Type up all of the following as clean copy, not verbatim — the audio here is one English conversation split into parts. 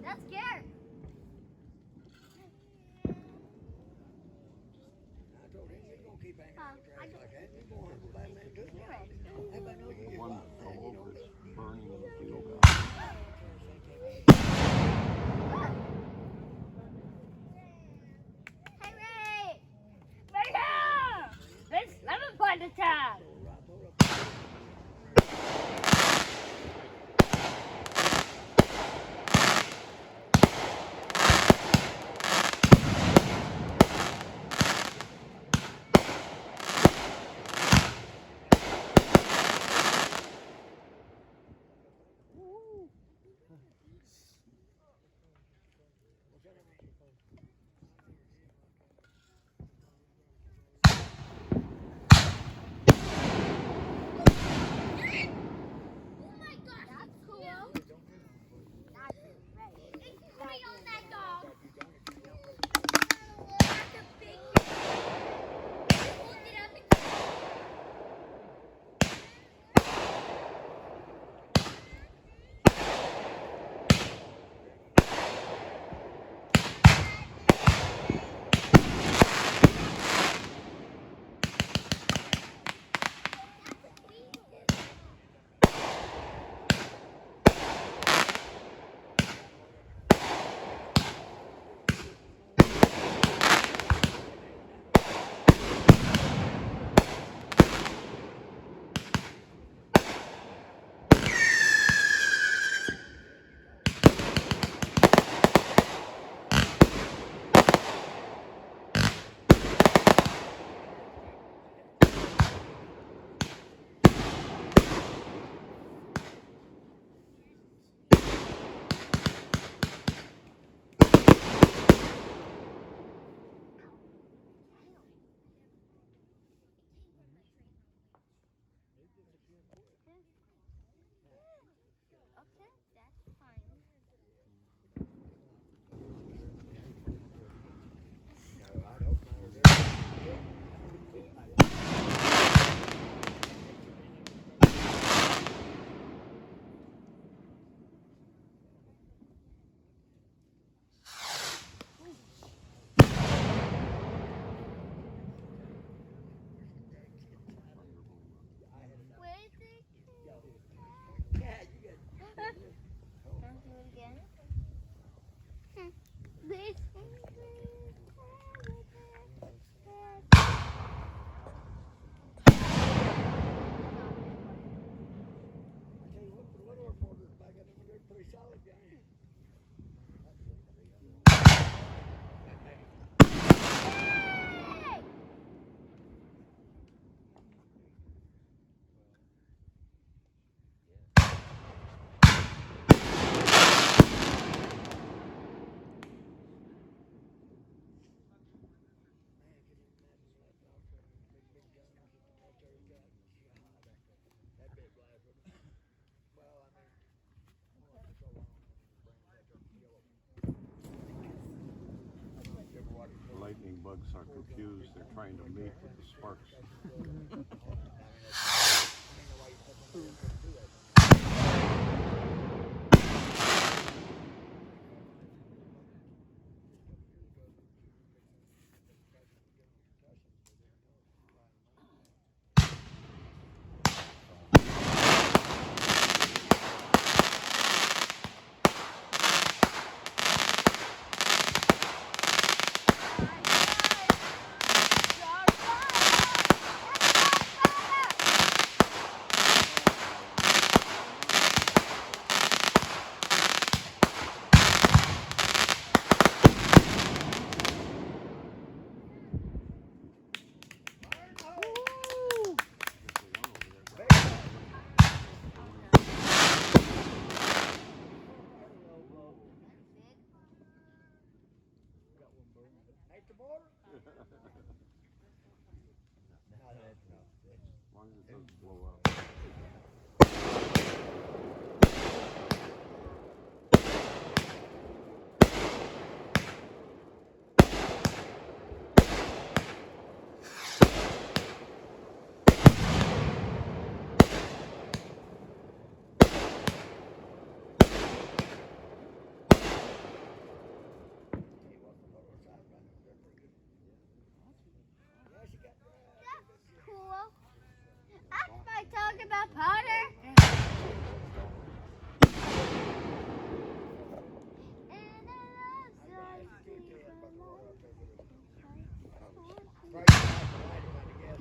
That's scared. I told him you're gonna keep hanging out with I trash like that. You're gonna have a bad man too. Everybody knows you The get one by, that man. fell You over know, is you burning the field know, out. Hey, Ray! Right now! It's lemon party time! Oh my gosh, that's cool. That's right. It's free on that dog. That's a big Just hold it up and okay, that's fine. Where is it? Can I do it again? This. I tell you what, the little reporters back in there, they're pretty solid guys. Hey! Lightning bugs are confused. They're trying to mate with the sparks. Ain't the border? As long as it doesn't blow up. about powder? And I love so sweet Right now, I guess.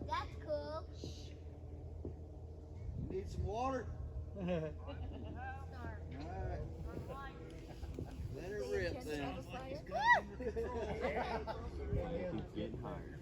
That's cool. Need some water? Alright. Let it rip then. Keep getting higher.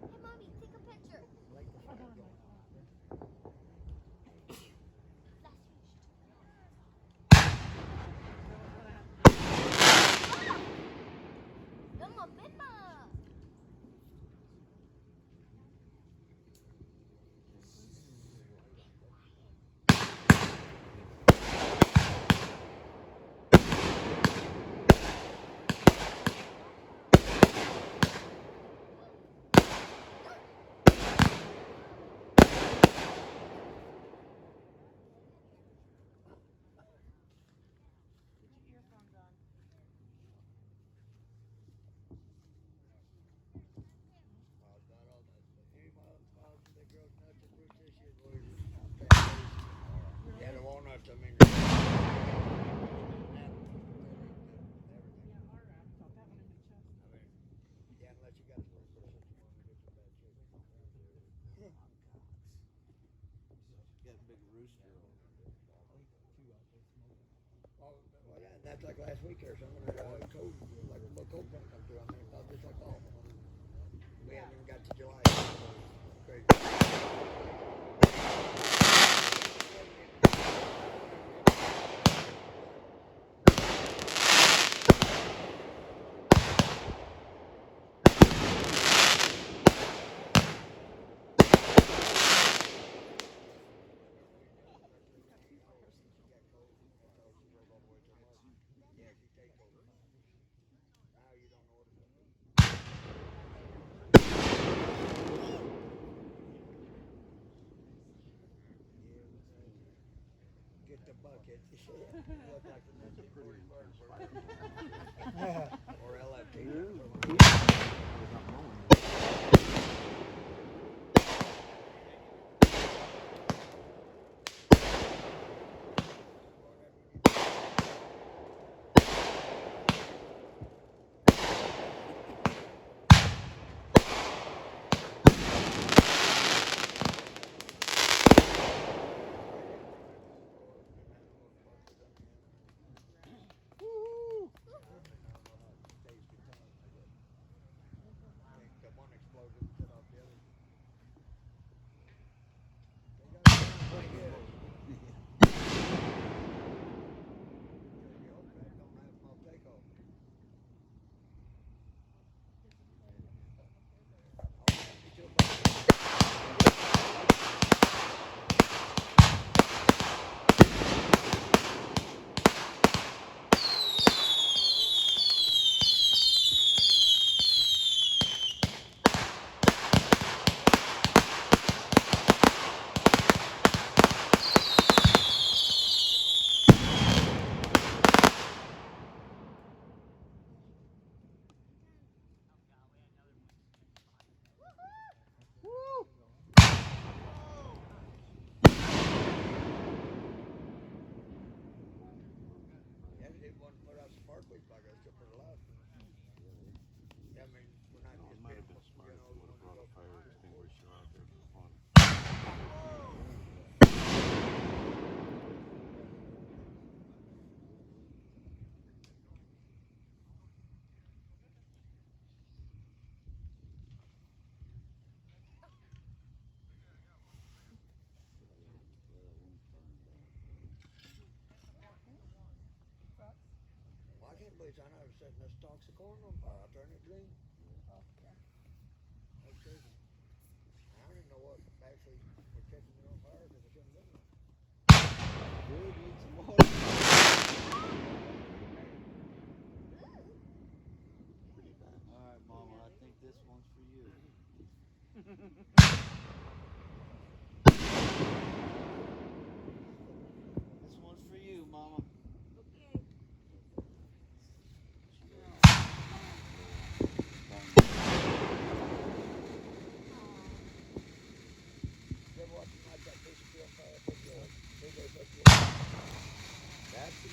Hey, Mommy, take a picture. Bimba, bimba. Yeah, the walnuts, I mean. Yeah, unless you got rooster. Oh, well, that's like last week or something. Cold, like a little cold front come through. I mean, it felt just like all. We haven't even got to July. Crazy. Yeah, she takes over. Now you don't know what it's gonna be. Get the bucket. Look like the It's a pretty intense burn. fight. Or LFT. The one explosion set off the other. They got it pretty good. You hope that don't have no takeoff. Yeah, they wasn't put out sparklers like I still put a lot. Yeah, I mean, we're not No, it just might being, have been smart you if know, you would have brought a fire extinguisher out there for fun. well, I can't believe I know setting the stalks of corn on fire. I'll turn it green. That's crazy. I don't even know what actually was catching it on fire because I couldn't look at it. Good, need some water. Pretty bad. All right, Mama, I think this one's for you. This one's for you, Mama. You ever watch them like that fish feel fire? Big old fish. That's the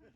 There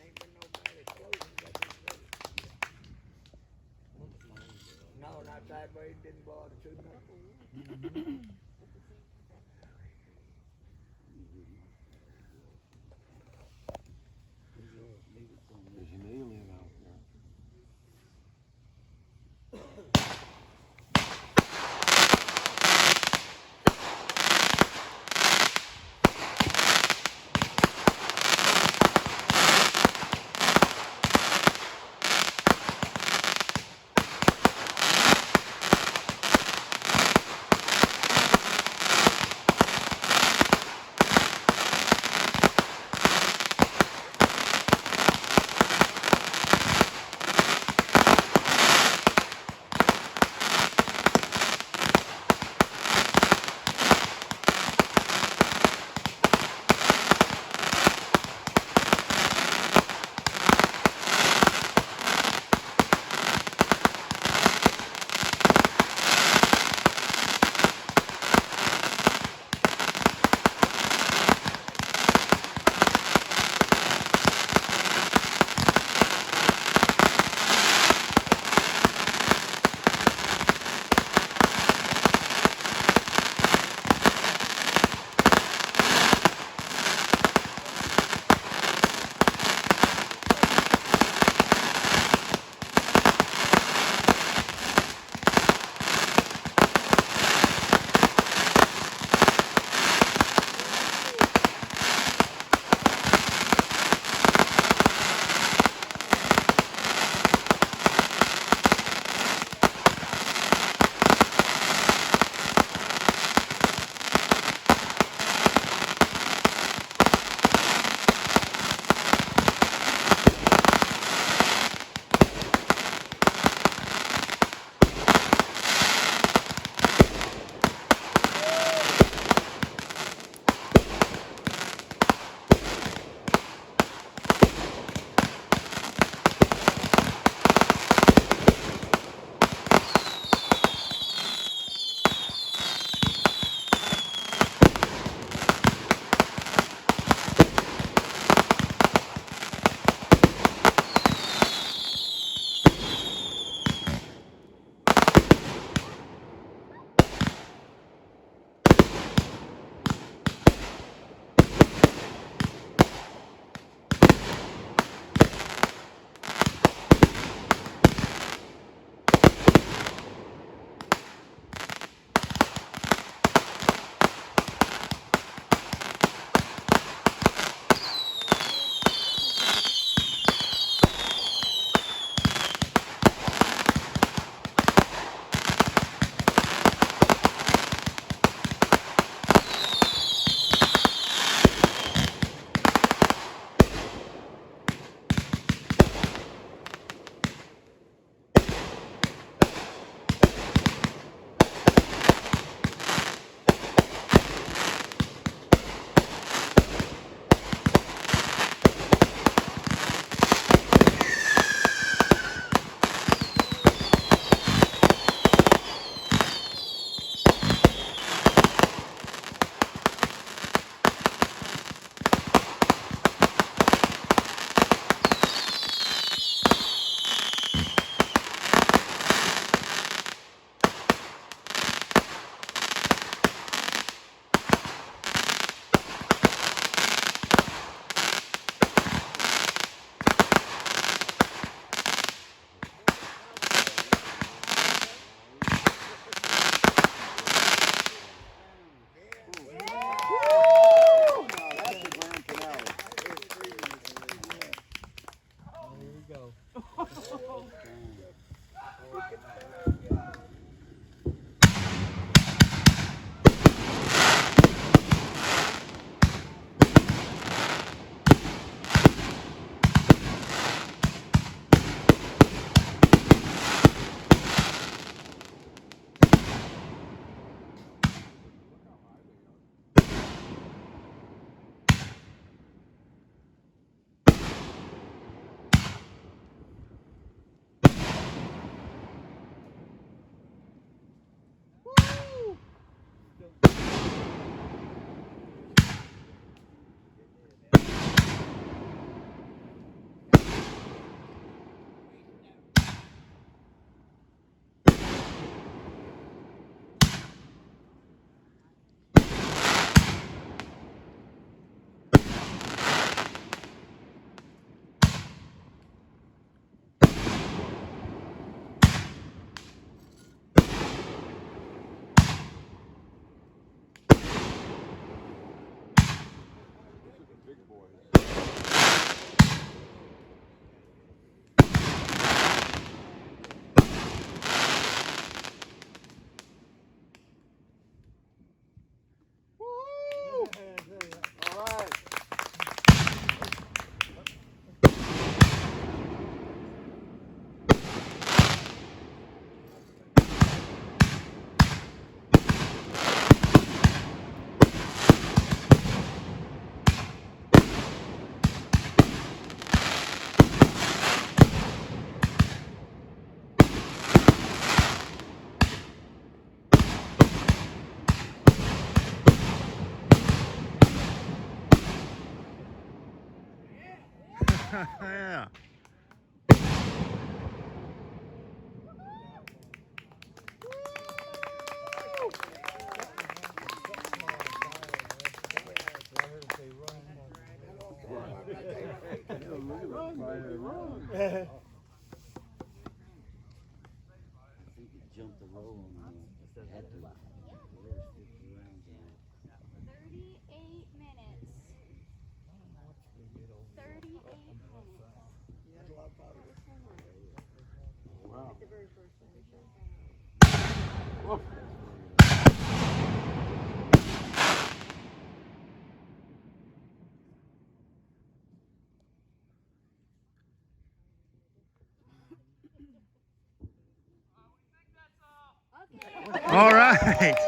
ain't been no bad explosions up in the No, not that way. It didn't bother too much. There's an alien out there. All right. Yeah. I think it jumped the roll on me. It had to. There was 50 rounds in it. 38 minutes. 38 minutes. That's a lot of powder. Wow. Okay. All right.